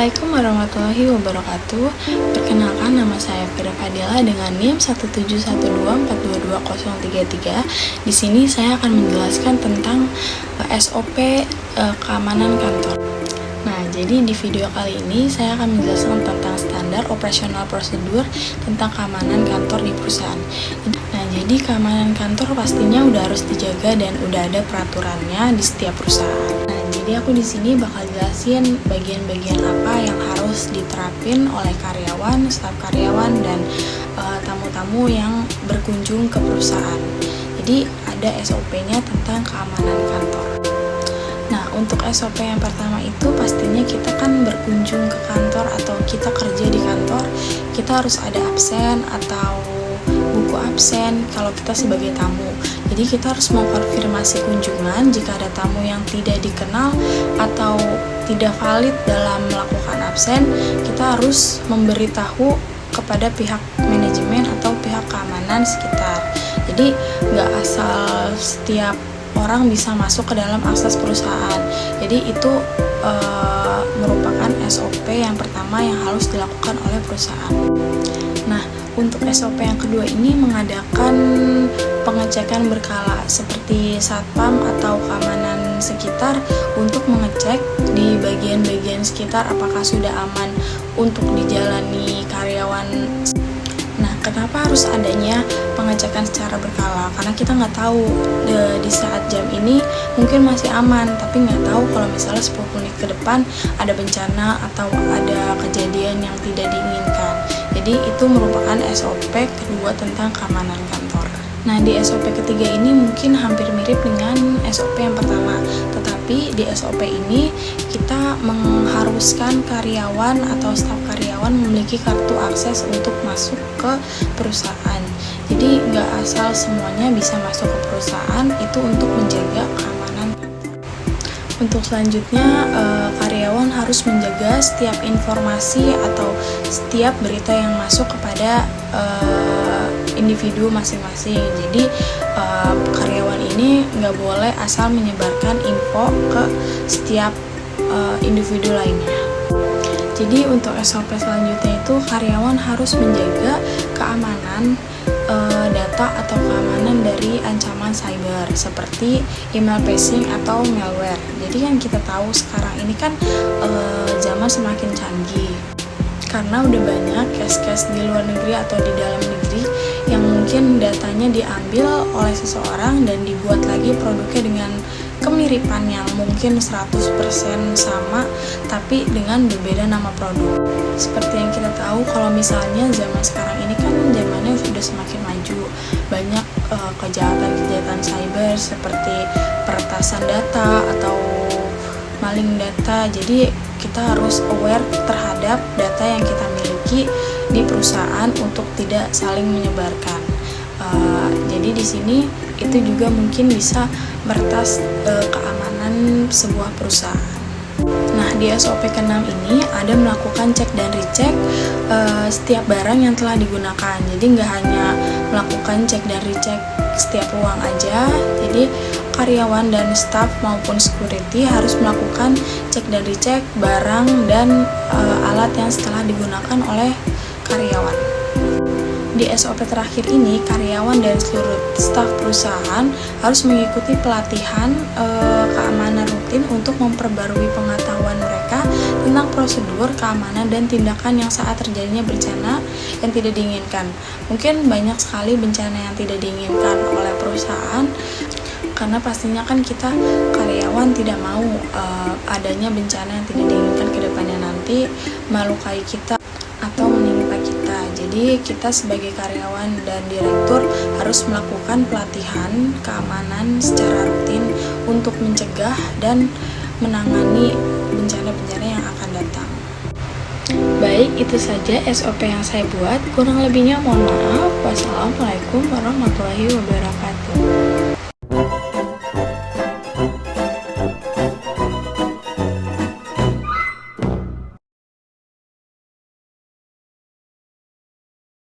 Assalamualaikum warahmatullahi wabarakatuh. Perkenalkan, nama saya Fira Fadila dengan NIM 17124220033. Di sini saya akan menjelaskan tentang SOP keamanan kantor. Nah, jadi di video kali ini saya akan menjelaskan tentang standar operasional prosedur tentang keamanan kantor di perusahaan. Nah, jadi keamanan kantor pastinya udah harus dijaga dan udah ada peraturannya di setiap perusahaan. Nah, jadi aku di sini bakal jelasin bagian-bagian apa yang harus diterapin oleh karyawan, staf karyawan, dan tamu-tamu yang berkunjung ke perusahaan. Jadi ada SOP-nya tentang keamanan kantor. Nah, untuk SOP yang pertama itu pastinya kita kan berkunjung ke kantor atau kita kerja di kantor, kita harus ada absen atau buku absen kalau kita sebagai tamu. Jadi kita harus mengkonfirmasi kunjungan jika ada tamu yang tidak dikenal atau tidak valid dalam melakukan absen, kita harus memberitahu kepada pihak manajemen atau pihak keamanan sekitar. Jadi nggak asal setiap orang bisa masuk ke dalam akses perusahaan. Jadi itu merupakan SOP yang pertama yang harus dilakukan oleh perusahaan. Nah, untuk SOP yang kedua ini mengadakan pengecekan berkala seperti satpam atau keamanan sekitar untuk mengecek di bagian-bagian sekitar apakah sudah aman untuk dijalani karyawan. Nah, kenapa harus adanya pengecekan secara berkala? Karena kita nggak tahu di saat jam ini mungkin masih aman, tapi nggak tahu kalau misalnya 10 menit ke depan ada bencana atau ada kejadian yang tidak diinginkan. Jadi itu merupakan SOP kedua tentang keamanan kantor. Nah, di SOP ketiga ini mungkin hampir mirip dengan SOP yang pertama, tetapi di SOP ini kita mengharuskan karyawan atau staf karyawan memiliki kartu akses untuk masuk ke perusahaan. Jadi nggak asal semuanya bisa masuk ke perusahaan, itu untuk menjaga keamanan kantor. Untuk selanjutnya, karyawan harus menjaga setiap informasi atau setiap berita yang masuk kepada individu masing-masing. Jadi karyawan ini nggak boleh asal menyebarkan info ke setiap individu lainnya. Jadi untuk SOP selanjutnya itu karyawan harus menjaga keamanan data atau keamanan dari ancaman cyber seperti email phishing atau malware. Jadi kan kita tahu sekarang ini kan zaman semakin canggih, karena udah banyak case-case di luar negeri atau di dalam negeri yang mungkin datanya diambil oleh seseorang dan dibuat lagi produknya dengan kemiripan yang mungkin 100% sama tapi dengan berbeda nama produk. Seperti yang kita tahu kalau misalnya zaman sekarang ini kan zamannya sudah semakin maju, banyak kejahatan-kejahatan cyber seperti peretasan data atau maling data. Jadi kita harus aware terhadap data yang kita miliki di perusahaan untuk tidak saling menyebarkan. Jadi di sini itu juga mungkin bisa meretas keamanan sebuah perusahaan. Nah, di SOP ke-6 ini ada melakukan cek dan recheck setiap barang yang telah digunakan. Jadi nggak hanya melakukan cek dan recheck setiap ruang aja. Jadi karyawan dan staf maupun security harus melakukan cek dan recheck barang dan alat yang setelah digunakan oleh karyawan. Di SOP terakhir ini, karyawan dan seluruh staf perusahaan harus mengikuti pelatihan keamanan rutin untuk memperbarui pengetahuan mereka tentang prosedur keamanan dan tindakan yang saat terjadinya bencana yang tidak diinginkan. Mungkin banyak sekali bencana yang tidak diinginkan oleh perusahaan, karena pastinya kan kita karyawan tidak mau adanya bencana yang tidak diinginkan ke depannya nanti melukai kita atau menimpa kita. Jadi kita sebagai karyawan dan direktur harus melakukan pelatihan keamanan secara rutin untuk mencegah dan menangani bencana-bencana yang akan datang. Baik, itu saja SOP yang saya buat. Kurang lebihnya mohon maaf. Wassalamualaikum warahmatullahi wabarakatuh.